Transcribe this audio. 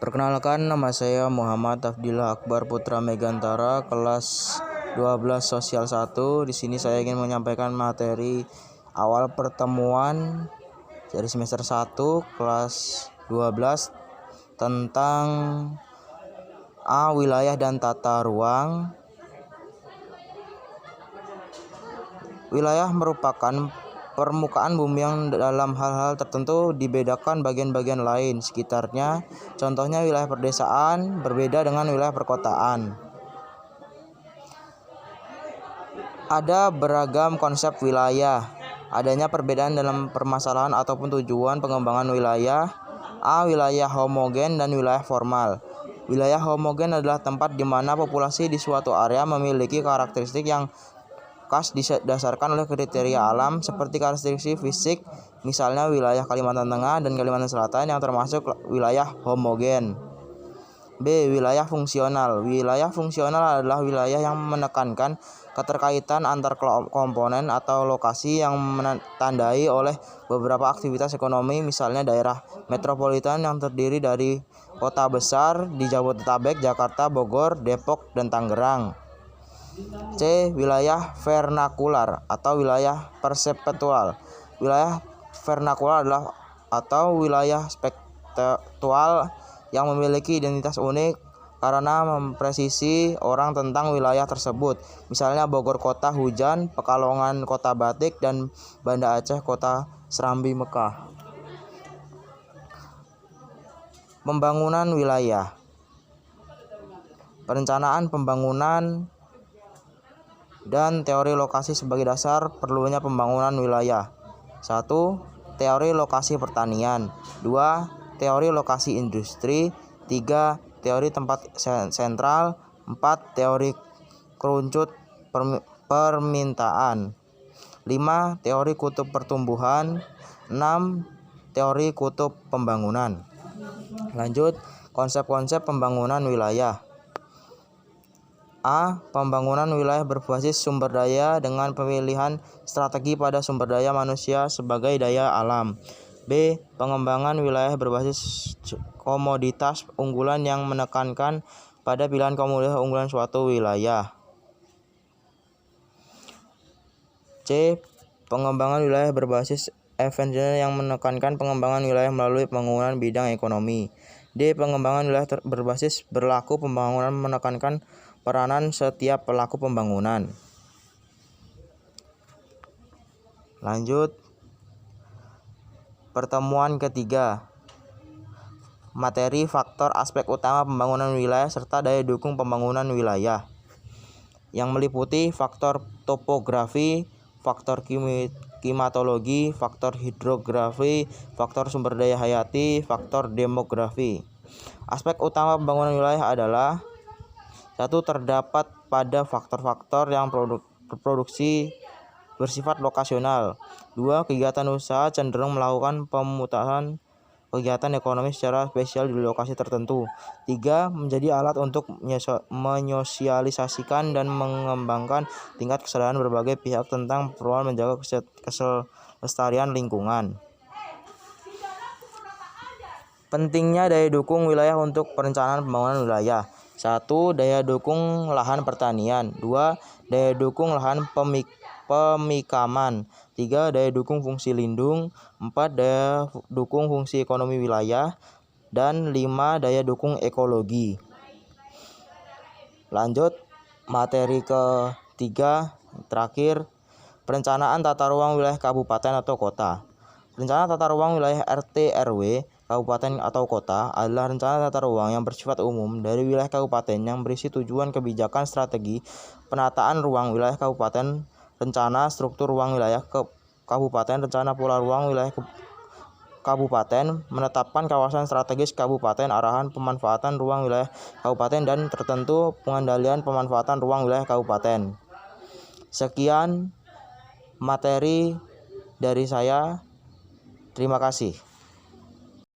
Perkenalkan, nama saya Muhammad Afdillah Akbar Putra Megantara, kelas 12 Sosial 1. Di sini saya ingin menyampaikan materi awal pertemuan dari semester 1 kelas 12 tentang wilayah dan tata ruang. Wilayah merupakan permukaan bumi yang dalam hal-hal tertentu dibedakan bagian-bagian lain sekitarnya. Contohnya wilayah perdesaan berbeda dengan wilayah perkotaan. Ada beragam konsep wilayah. Adanya perbedaan dalam permasalahan ataupun tujuan pengembangan wilayah. Wilayah homogen dan wilayah formal. Wilayah homogen adalah tempat di mana populasi di suatu area memiliki karakteristik yang khas didasarkan oleh kriteria alam seperti karakteristik fisik, misalnya wilayah Kalimantan Tengah dan Kalimantan Selatan yang termasuk wilayah homogen. B. Wilayah fungsional. Wilayah fungsional adalah wilayah yang menekankan keterkaitan antar komponen atau lokasi yang ditandai oleh beberapa aktivitas ekonomi, misalnya daerah metropolitan yang terdiri dari kota besar di Jabodetabek, Jakarta, Bogor, Depok, dan Tangerang. C. Wilayah vernakular atau wilayah perseptual. Wilayah vernakular adalah atau wilayah spektual yang memiliki identitas unik karena mempresisi orang tentang wilayah tersebut. Misalnya Bogor kota hujan, Pekalongan kota batik, dan Banda Aceh kota Serambi Mekah. Pembangunan wilayah. Perencanaan pembangunan dan teori lokasi sebagai dasar perlunya pembangunan wilayah. 1. Teori lokasi pertanian. 2. Teori lokasi industri. 3. Teori tempat sentral. 4. Teori kerucut permintaan. 5. Teori kutub pertumbuhan. 6. Teori kutub pembangunan. Lanjut, konsep-konsep pembangunan wilayah. A. Pembangunan wilayah berbasis sumber daya dengan pemilihan strategi pada sumber daya manusia sebagai daya alam. B. Pengembangan wilayah berbasis komoditas unggulan yang menekankan pada pilihan komoditas unggulan suatu wilayah. C. Pengembangan wilayah berbasis esensial yang menekankan pengembangan wilayah melalui pembangunan bidang ekonomi. D. Pengembangan wilayah berbasis berlaku pembangunan menekankan peranan setiap pelaku pembangunan. Lanjut, pertemuan ketiga. Materi faktor aspek utama pembangunan wilayah serta daya dukung pembangunan wilayah, yang meliputi faktor topografi, faktor klimatologi, faktor hidrografi, faktor sumber daya hayati, faktor demografi. Aspek utama pembangunan wilayah adalah: 1. Terdapat pada faktor-faktor yang berproduksi bersifat lokasional. 2. Kegiatan usaha cenderung melakukan pemutaran kegiatan ekonomi secara spesial di lokasi tertentu. 3. Menjadi alat untuk menyosialisasikan dan mengembangkan tingkat kesadaran berbagai pihak tentang perluan menjaga kelestarian lingkungan. Pentingnya daya dukung wilayah untuk perencanaan pembangunan wilayah. 1. Daya dukung lahan pertanian. 2. Daya dukung lahan pemikaman. 3. Daya dukung fungsi lindung. 4. Daya dukung fungsi ekonomi wilayah. Dan 5. Daya dukung ekologi. Lanjut, materi ketiga terakhir, perencanaan tata ruang wilayah kabupaten atau kota. Rencana tata ruang wilayah RT RW kabupaten atau kota adalah rencana tata ruang yang bersifat umum dari wilayah kabupaten yang berisi tujuan kebijakan strategi penataan ruang wilayah kabupaten, rencana struktur ruang wilayah kabupaten, rencana pola ruang wilayah kabupaten, menetapkan kawasan strategis kabupaten, arahan pemanfaatan ruang wilayah kabupaten, dan tertentu pengendalian pemanfaatan ruang wilayah kabupaten. Sekian materi dari saya. Terima kasih.